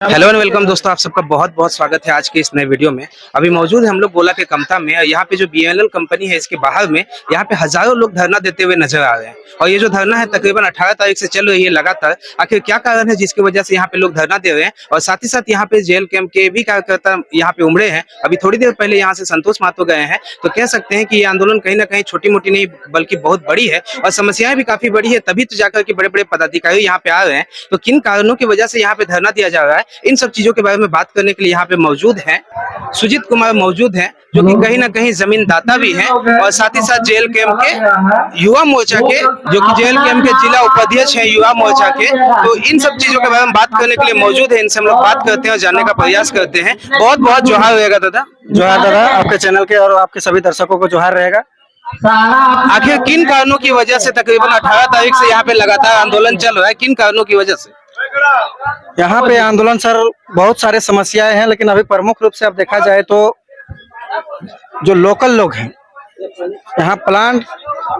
Hello and welcome दोस्तों, आप सबका बहुत बहुत स्वागत है आज के इस नए वीडियो में। अभी मौजूद है हम लोग गोला के कमता में। यहाँ पे जो बीएमएलएल कंपनी है इसके बाहर में यहाँ पे हजारों लोग धरना देते हुए नजर आ रहे हैं। और ये जो धरना है तकरीबन 18 तारीख से चल रही है लगातार। आखिर क्या कारण है जिसकी वजह से यहाँ पे लोग धरना दे रहे हैं? और साथ ही साथ यहाँ पे जेल कैंप के भी कार्यकर्ता यहाँ पे उमड़े हैं। अभी थोड़ी देर पहले यहाँ से संतोष महतो गए हैं। तो कह सकते हैं कि ये आंदोलन कहीं ना कहीं छोटी मोटी नहीं बल्कि बहुत बड़ी है और समस्याएं भी काफी बड़ी है, तभी तो जाकर के बड़े बड़े पदाधिकारी यहाँ पे आ रहे हैं। तो किन कारणों की वजह से यहाँ पे धरना दिया जा रहा है, इन सब चीजों के बारे में बात करने के लिए यहाँ पे मौजूद हैं सुजीत कुमार मौजूद हैं, जो कि कहीं ना कहीं जमीन दाता भी हैं और साथ ही साथ जेल कैंप के युवा मोर्चा के, जो कि जेल कैंप के जिला उपाध्यक्ष हैं युवा मोर्चा के। तो इन सब चीजों के बारे में बात करने के लिए मौजूद है। इनसे हम लोग बात करते हैं और जानने का प्रयास करते हैं। बहुत बहुत जोहार रहेगा दादा। जोहार दादा, आपके चैनल के और आपके सभी दर्शकों को जोहार रहेगा। आखिर किन कारणों की वजह से तकरीबन 18 तारीख से यहाँ पे लगातार आंदोलन चल रहा है? किन कारणों की वजह से यहाँ पे आंदोलन सर बहुत सारे समस्याएं हैं, लेकिन अभी प्रमुख रूप से अब देखा जाए तो जो लोकल लोग हैं, यहाँ प्लांट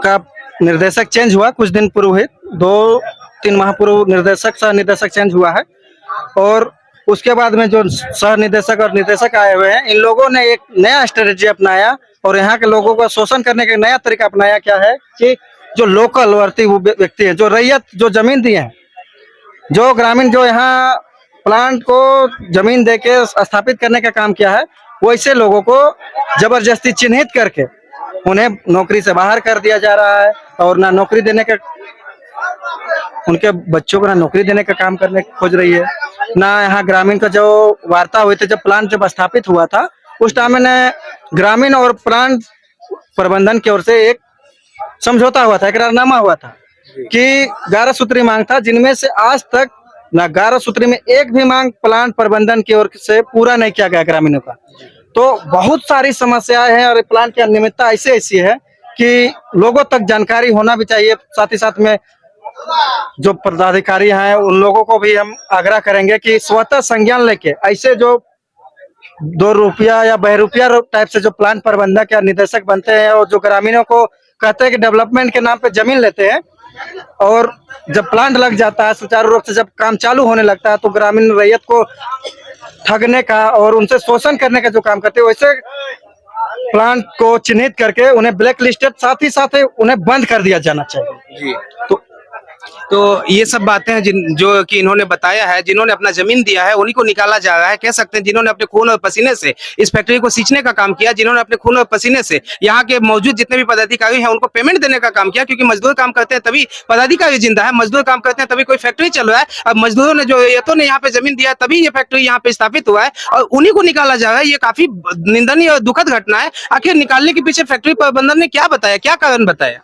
का निर्देशक चेंज हुआ कुछ दिन पूर्व ही, 2-3 माह पूर्व निर्देशक सह निर्देशक चेंज हुआ है। और उसके बाद में जो सह निर्देशक और निर्देशक आए हुए हैं, इन लोगों ने एक नया स्ट्रेटेजी अपनाया और यहाँ के लोगों का शोषण करने का नया तरीका अपनाया। क्या है कि जो लोकल वर्ती व्यक्ति है, जो रैयत जो जमीन दिए हैं, जो ग्रामीण जो यहाँ प्लांट को जमीन देके स्थापित करने का काम किया है, वैसे लोगों को जबरदस्ती चिन्हित करके उन्हें नौकरी से बाहर कर दिया जा रहा है। और ना नौकरी देने का, उनके बच्चों को ना नौकरी देने का काम करने खोज रही है, ना यहाँ ग्रामीण का जो वार्ता हुई थी जब प्लांट जब स्थापित हुआ था, उस टाइम में ग्रामीण और प्लांट प्रबंधन की ओर से एक समझौता हुआ था, करारनामा हुआ था कि 11 सूत्री मांग था, जिनमें से आज तक ना 11 सूत्री में एक भी मांग प्लांट प्रबंधन की ओर से पूरा नहीं किया गया ग्रामीणों का। तो बहुत सारी समस्याएं हैं और प्लांट की अनियमितता ऐसी है कि लोगों तक जानकारी होना भी चाहिए। साथ ही साथ में जो पदाधिकारी हैं उन लोगों को भी हम आग्रह करेंगे कि स्वतः संज्ञान लेके ऐसे जो 2 रुपया या बहरूपिया टाइप से जो प्लांट प्रबंधक या निदेशक बनते हैं और जो ग्रामीणों को कहते हैं कि डेवलपमेंट के नाम पे जमीन लेते हैं, और जब प्लांट लग जाता है सुचारू रूप से जब काम चालू होने लगता है तो ग्रामीण रैयत को ठगने का और उनसे शोषण करने का जो काम करते हैं, वैसे प्लांट को चिन्हित करके उन्हें ब्लैक लिस्टेड, साथ ही साथ उन्हें बंद कर दिया जाना चाहिए जी। तो ये सब बातें हैं जो कि इन्होंने बताया है। जिन्होंने अपना जमीन दिया है उन्हीं को निकाला जा रहा है। कह सकते हैं जिन्होंने अपने खून और पसीने से इस फैक्ट्री को सींचने का काम किया, जिन्होंने अपने खून और पसीने से यहाँ के मौजूद जितने भी पदाधिकारी हैं उनको पेमेंट देने का काम किया, क्योंकि मजदूर काम करते हैं तभी पदाधिकारी जिंदा है, मजदूर काम करते हैं तभी कोई फैक्ट्री चल रहा है। अब मजदूरों ने जो रैयतों ने यहाँ पे जमीन दिया तभी ये फैक्ट्री यहाँ पे स्थापित हुआ है और उन्हीं को निकाला जा रहा है। ये काफी निंदनीय और दुखद घटना है। आखिर निकालने के पीछे फैक्ट्री प्रबंधन ने क्या बताया, क्या कारण बताया?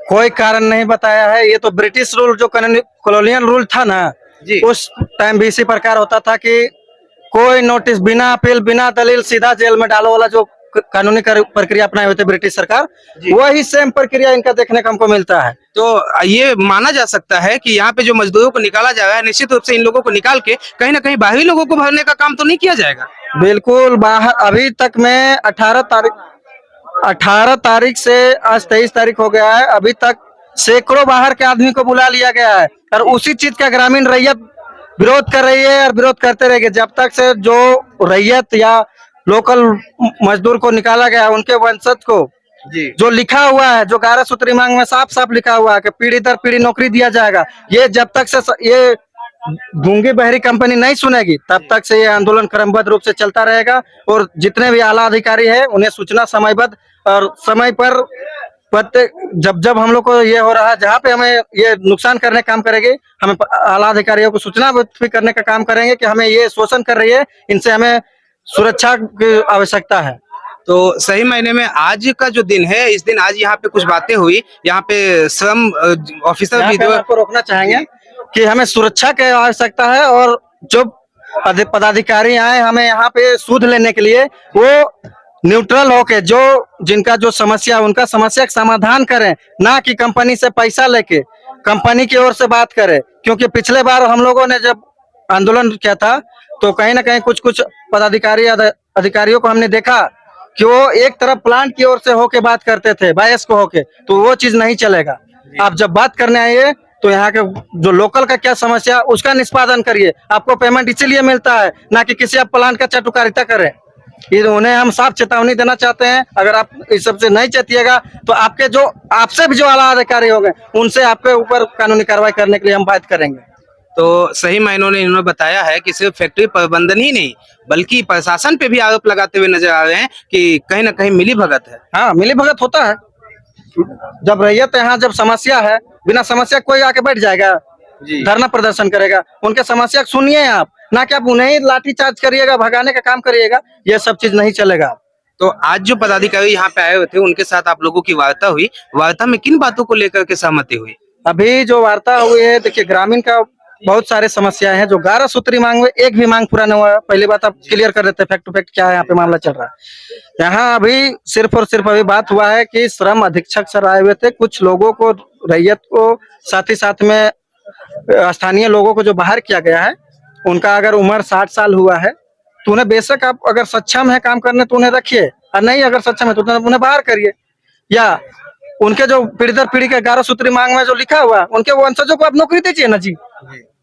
कोई कारण नहीं बताया है। ये तो ब्रिटिश रूल जो कॉलोनियल रूल था ना जी, उस टाइम भी इसी प्रकार होता था कि कोई नोटिस बिना अपील बिना दलील सीधा जेल में डालो वाला जो कानूनी प्रक्रिया अपनाए हुए थे ब्रिटिश सरकार, वही सेम प्रक्रिया इनका देखने को हमको मिलता है। तो ये माना जा सकता है कि यहाँ पे जो मजदूरों को निकाला जा रहा है, निश्चित रूप से इन लोगों को निकाल के कहीं ना कहीं बाहरी लोगों को भरने का काम तो नहीं किया जाएगा? बिल्कुल बाहर। अभी तक में 18 तारीख से आज 23 तारीख हो गया है, अभी तक सैकड़ों बाहर के आदमी को बुला लिया गया है और उसी चीज का ग्रामीण रैयत विरोध कर रही है और विरोध करते रहेंगे जब तक से जो रैयत या लोकल मजदूर को निकाला गया है उनके वंशज को जी, जो लिखा हुआ है, जो 11 सूत्री मांग में साफ साफ लिखा हुआ है कि पीढ़ी दर पीढ़ी नौकरी दिया जाएगा, ये जब तक से ये गूंगी बहरी कंपनी नहीं सुनेगी तब तक से ये आंदोलन क्रमबद्ध रूप से चलता रहेगा। और जितने भी आला अधिकारी हैं उन्हें सूचना समयबद्ध और समय पर प्रत्येक जब हम लोग को ये हो रहा है, जहाँ पे हमें ये नुकसान करने का काम करेंगे, हमें आला अधिकारियों को सूचना भी करने का काम करेंगे कि हमें ये शोषण कर रही है, इनसे हमें सुरक्षा की आवश्यकता है। तो सही मायने में आज का जो दिन है, इस दिन आज यहाँ पे कुछ बातें हुई। यहाँ पे श्रम ऑफिसर भी आपको रोकना चाहेंगे कि हमें सुरक्षा की आवश्यकता है और जो पदाधिकारी आए हमें यहाँ पे सूद लेने के लिए, वो न्यूट्रल होके जो जिनका जो समस्या उनका समस्या का समाधान करें, ना कि कंपनी से पैसा लेके कंपनी की ओर से बात करें। क्योंकि पिछले बार हम लोगों ने जब आंदोलन किया था तो कहीं ना कहीं कुछ पदाधिकारी अधिकारियों को हमने देखा कि वो एक तरफ प्लांट की ओर से होके बात करते थे, बायस को होके, तो वो चीज नहीं चलेगा। आप जब बात करने आइए तो यहाँ के जो लोकल का क्या समस्या है, उसका निष्पादन करिए। आपको पेमेंट इसीलिए मिलता है, ना कि किसी आप प्लांट का चाटुकारिता करें। ये उन्हें हम साफ चेतावनी देना चाहते हैं, अगर आप इस सबसे नहीं चेतिएगा तो आपके जो आपसे भी जो आला अधिकारी होंगे उनसे आपके ऊपर कानूनी कार्रवाई करने के लिए हम बात करेंगे। तो सही मायनों में इन्होंने बताया है कि सिर्फ फैक्ट्री प्रबंधन ही नहीं बल्कि प्रशासन पे भी आरोप लगाते हुए नजर आ रहे हैं कि कहीं ना कहीं मिली भगत है। हाँ, मिली भगत होता है। जब रैयत यहाँ जब समस्या है, बिना समस्या कोई आके बैठ जाएगा, जी। धरना प्रदर्शन करेगा? उनके समस्या सुनिए आप, ना कि आप उन्हें ही लाठीचार्ज करिएगा, भगाने का काम करिएगा। ये सब चीज नहीं चलेगा। तो आज जो पदाधिकारी यहाँ पे आए हुए थे उनके साथ आप लोगों की वार्ता हुई, वार्ता में किन बातों को लेकर के सहमति हुई? अभी जो वार्ता हुई है, देखिए ग्रामीण का बहुत सारे समस्याएं हैं। जो 11 सूत्री मांग में एक भी मांग पूरा नहीं हुआ है। पहली बात आप क्लियर कर देते हैं फैक्ट टू फैक्ट क्या है यहाँ पे मामला चल रहा है। यहाँ अभी सिर्फ और सिर्फ अभी बात हुआ है कि श्रम अधीक्षक सर आए हुए थे, कुछ लोगों को, रैयत को, साथ ही साथ में स्थानीय लोगों को जो बाहर किया गया है, उनका अगर उम्र 60 साल हुआ है तो उन्हें बेशक आप अगर सक्षम है काम करने तो उन्हें रखिए, और नहीं अगर सक्षम है तो उन्हें बाहर करिए। या उनके जो पीढ़ी दर पीढ़ी के 11 सूत्री मांग में जो लिखा हुआ, उनके वंशजों को आप नौकरी दीजिए ना जी।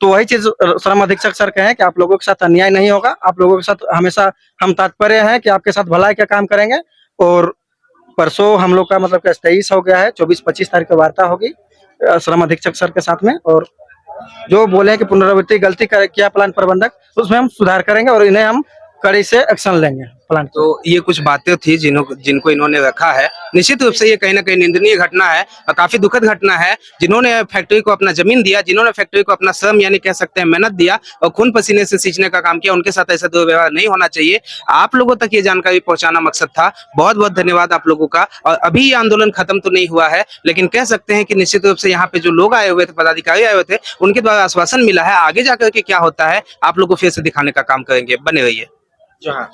तो वही चीज श्रम अधीक्षक सर कहें कि आप लोगों के साथ अन्याय नहीं होगा, आप लोगों के साथ हमेशा हम तात्पर्य है कि आपके साथ भलाई का काम करेंगे। और परसों हम लोग का मतलब 23 हो गया है, 24-25 तारीख को वार्ता होगी श्रम अधीक्षक सर के साथ में, और जो बोले कि पुनरावृत्ति गलती किया प्लांट प्रबंधक, उसमें हम सुधार करेंगे और इन्हें हम कड़ी से एक्शन लेंगे प्लांट। तो ये कुछ बातें थी जिनको इन्होंने रखा है। निश्चित रूप से ये कहीं ना कहीं निंदनीय घटना है और काफी दुखद घटना है। जिन्होंने फैक्ट्री को अपना जमीन दिया, जिन्होंने फैक्ट्री को अपना श्रम यानी कह सकते हैं मेहनत दिया और खून पसीने से सींचने का काम किया, उनके साथ ऐसा दुर्व्यवहार नहीं होना चाहिए। आप लोगों तक ये जानकारी पहुंचाना मकसद था। बहुत बहुत धन्यवाद आप लोगों का। और अभी ये आंदोलन खत्म तो नहीं हुआ है, लेकिन कह सकते हैं कि निश्चित रूप से यहाँ पे जो लोग आए हुए थे, पदाधिकारी आए हुए थे, उनके द्वारा आश्वासन मिला है। आगे जाकर के क्या होता है आप लोग को फिर से दिखाने का काम करेंगे। बने रहिए। जहाँ